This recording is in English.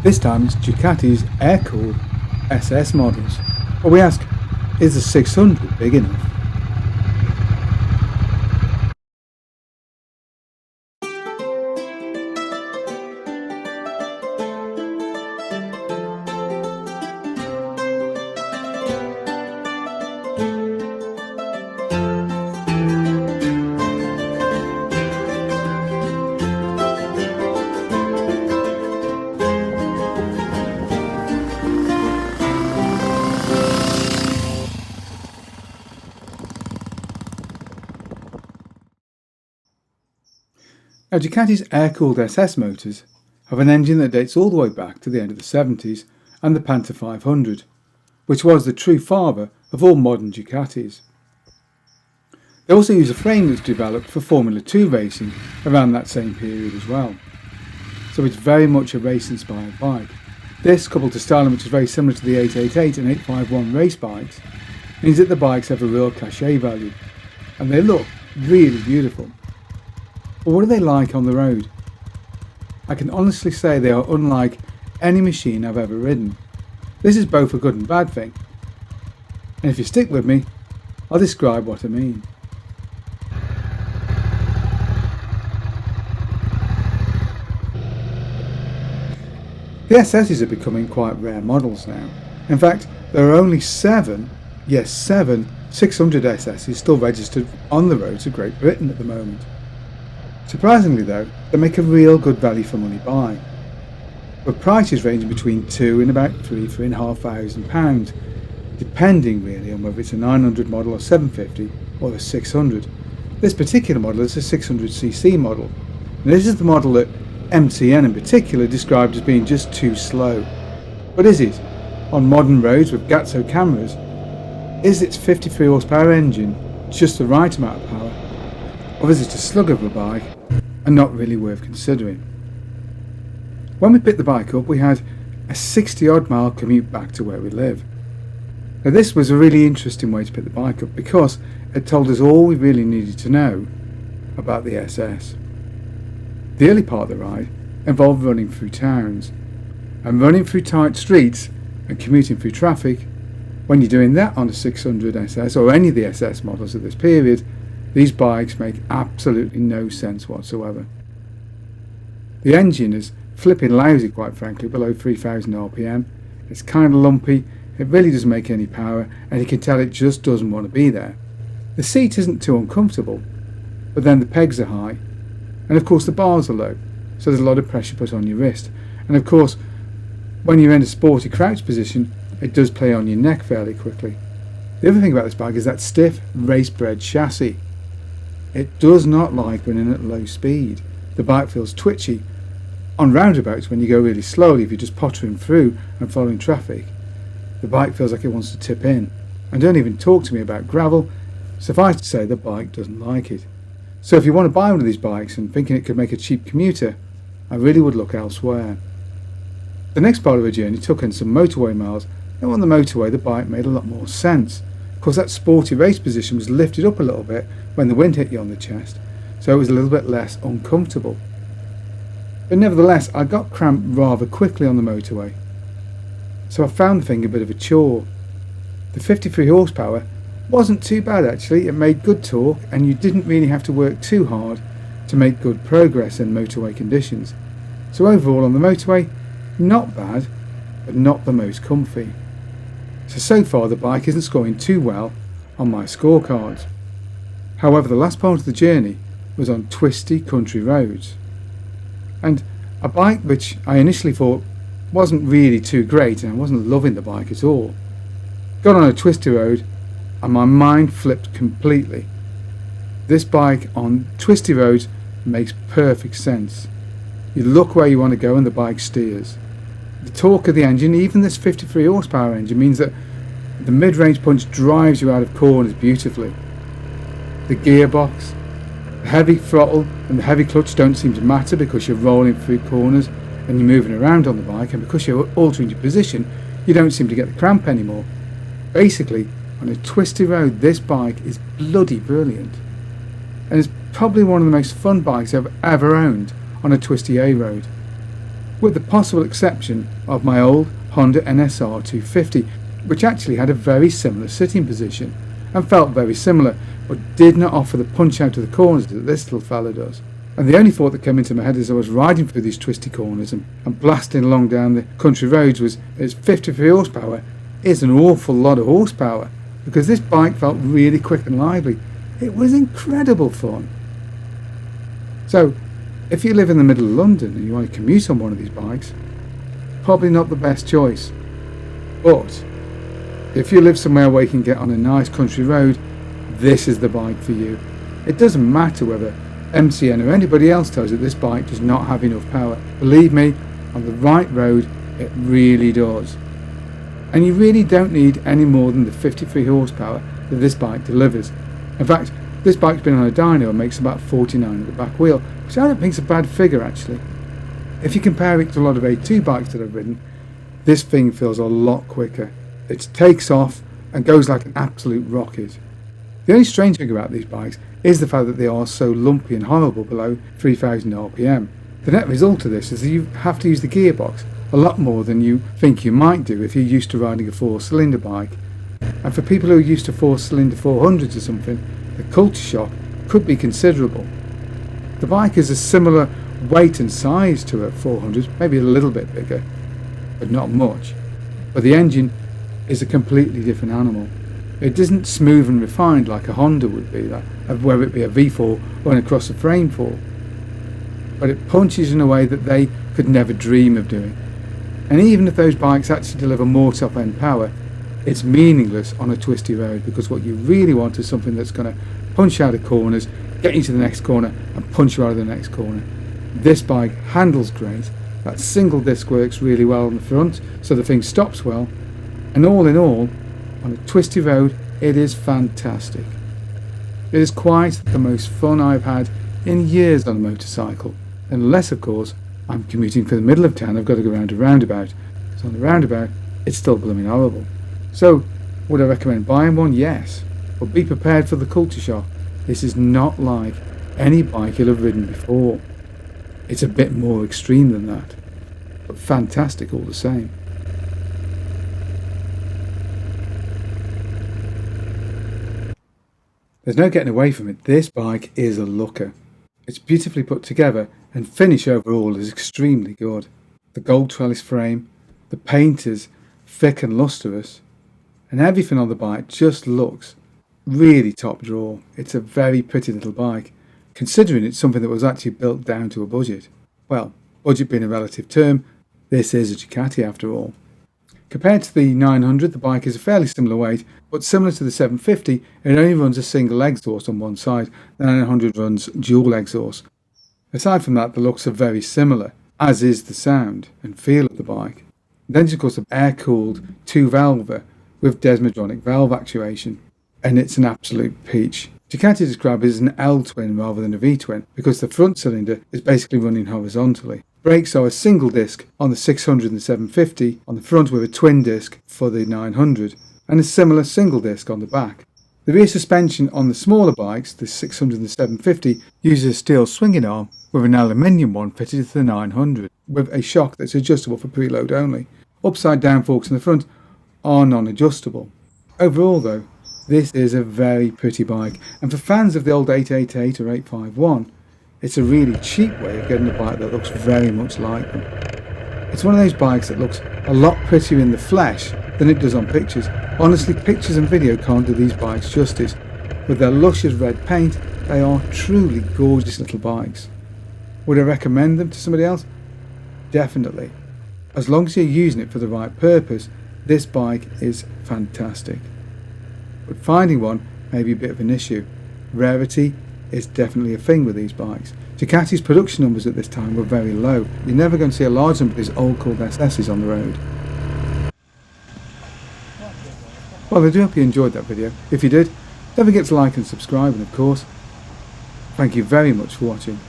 This time it's Ducati's air-cooled SS models. But we ask, is the 600 big enough? Now, Ducati's air-cooled SS motors have an engine that dates all the way back to the end of the 70s and the Panther 500, which was the true father of all modern Ducatis. They also use a frame that's developed for Formula 2 racing around that same period as well. So it's very much a race-inspired bike. This, coupled to styling which is very similar to the 888 and 851 race bikes, means that the bikes have a real cachet value, and they look really beautiful. But what are they like on the road? I can honestly say they are unlike any machine I've ever ridden. This is both a good and bad thing. And if you stick with me, I'll describe what I mean. The SSs are becoming quite rare models now. In fact, there are only 7 600 SSs still registered on the roads of Great Britain at the moment. Surprisingly though, they make a real good value for money buy, with prices ranging between £2 and about £3,500, depending really on whether it's a 900 model or 750 or a 600. This particular model is a 600cc model, and this is the model that MTN in particular described as being just too slow. But is it? On modern roads with Gatso cameras, is its 53 horsepower engine just the right amount of power, or is it a slug of a bike and not really worth considering? When we picked the bike up, we had a 60 odd mile commute back to where we live. Now this was a really interesting way to pick the bike up because it told us all we really needed to know about the SS. The early part of the ride involved running through towns, and running through tight streets and commuting through traffic. When you're doing that on a 600 SS or any of the SS models of this period, these bikes make absolutely no sense whatsoever. The engine is flipping lousy, quite frankly, below 3000 RPM. It's kind of lumpy, it really doesn't make any power, and you can tell it just doesn't want to be there. The seat isn't too uncomfortable, but then the pegs are high, and of course the bars are low, so there's a lot of pressure put on your wrist. And of course, when you're in a sporty crouch position, it does play on your neck fairly quickly. The other thing about this bike is that stiff, race-bred chassis. It does not like running at low speed. The bike feels twitchy. On roundabouts, when you go really slowly, if you're just pottering through and following traffic, the bike feels like it wants to tip in. And don't even talk to me about gravel. Suffice to say, the bike doesn't like it. So if you want to buy one of these bikes and thinking it could make a cheap commuter, I really would look elsewhere. The next part of the journey took in some motorway miles. Now on the motorway, the bike made a lot more sense. Of course, that sporty race position was lifted up a little bit when the wind hit you on the chest, so it was a little bit less uncomfortable. But nevertheless, I got cramped rather quickly on the motorway, so I found the thing a bit of a chore. The 53 horsepower wasn't too bad actually. It made good torque, and you didn't really have to work too hard to make good progress in motorway conditions. So overall on the motorway, not bad, but not the most comfy. So far the bike isn't scoring too well on my scorecards. However, the last part of the journey was on twisty country roads, and a bike which I initially thought wasn't really too great, and I wasn't loving the bike at all, got on a twisty road and my mind flipped completely. This bike on twisty roads makes perfect sense. You look where you want to go and the bike steers. The torque of the engine, even this 53 horsepower engine, means that the mid-range punch drives you out of corners beautifully. The gearbox, the heavy throttle and the heavy clutch don't seem to matter because you're rolling through corners and you're moving around on the bike, and because you're altering your position, you don't seem to get the cramp anymore. Basically, on a twisty road, this bike is bloody brilliant, and it's probably one of the most fun bikes I've ever owned on a twisty A road. with the possible exception of my old Honda NSR 250, which actually had a very similar sitting position and felt very similar, but did not offer the punch out of the corners that this little fella does. And the only thought that came into my head as I was riding through these twisty corners and blasting along down the country roads was, its 53 horsepower is an awful lot of horsepower, because this bike felt really quick and lively. It was incredible fun. So, if you live in the middle of London and you want to commute on one of these bikes, probably not the best choice. But if you live somewhere where you can get on a nice country road, this is the bike for you. It doesn't matter whether MCN or anybody else tells you this bike does not have enough power. Believe me, on the right road, it really does. And you really don't need any more than the 53 horsepower that this bike delivers. In fact, this bike's been on a dyno and makes about 49 at the back wheel, which I don't think is a bad figure actually. If you compare it to a lot of A2 bikes that I've ridden, this thing feels a lot quicker. It takes off and goes like an absolute rocket. The only strange thing about these bikes is the fact that they are so lumpy and horrible below 3000 RPM. The net result of this is that you have to use the gearbox a lot more than you think you might do if you're used to riding a 4-cylinder bike. And for people who are used to 4-cylinder 400s or something, the culture shock could be considerable. The bike is a similar weight and size to a 400, maybe a little bit bigger, but not much. But the engine is a completely different animal. It isn't smooth and refined like a Honda would be, whether it be a V4 or an across the frame 4. But it punches in a way that they could never dream of doing. And even if those bikes actually deliver more top end power, it's meaningless on a twisty road, because what you really want is something that's going to punch out of corners, get you to the next corner and punch you out of the next corner. This bike handles great, that single disc works really well on the front so the thing stops well, and all in all, on a twisty road, it is fantastic. It is quite the most fun I've had in years on a motorcycle, unless of course I'm commuting for the middle of town. I've got to go around a roundabout, so on the roundabout it's still blooming horrible. So would I recommend buying one? Yes, but be prepared for the culture shock. This is not like any bike you'll have ridden before. It's a bit more extreme than that, but fantastic all the same. There's no getting away from it. This bike is a looker. It's beautifully put together, and finish overall is extremely good. The gold trellis frame, the paint is thick and lustrous, and everything on the bike just looks really top drawer. It's a very pretty little bike, considering it's something that was actually built down to a budget. Well, budget being a relative term, this is a Ducati after all. Compared to the 900, the bike is a fairly similar weight, but similar to the 750, it only runs a single exhaust on one side. The 900 runs dual exhaust. Aside from that, the looks are very similar, as is the sound and feel of the bike. The engine, of course, is air-cooled 2-valve with Desmodronic valve actuation, and it's an absolute peach. Ducati describes it as an L-twin rather than a V-twin, because the front cylinder is basically running horizontally. Brakes are a single disc on the 600 and 750 on the front, with a twin disc for the 900, and a similar single disc on the back. The rear suspension on the smaller bikes, the 600 and 750, uses a steel swinging arm with an aluminium one fitted to the 900, with a shock that's adjustable for preload only. Upside down forks in the front are non-adjustable. Overall though, this is a very pretty bike, and for fans of the old 888 or 851, it's a really cheap way of getting a bike that looks very much like them. It's one of those bikes that looks a lot prettier in the flesh than it does on pictures. Honestly, pictures and video can't do these bikes justice. With their luscious red paint, they are truly gorgeous little bikes. Would I recommend them to somebody else? Definitely. As long as you're using it for the right purpose, this bike is fantastic. But finding one may be a bit of an issue. Rarity is definitely a thing with these bikes. Ducati's production numbers at this time were very low. You're never going to see a large number of these old called SS's on the road. Well, I do hope you enjoyed that video. If you did, don't forget to like and subscribe, and of course, thank you very much for watching.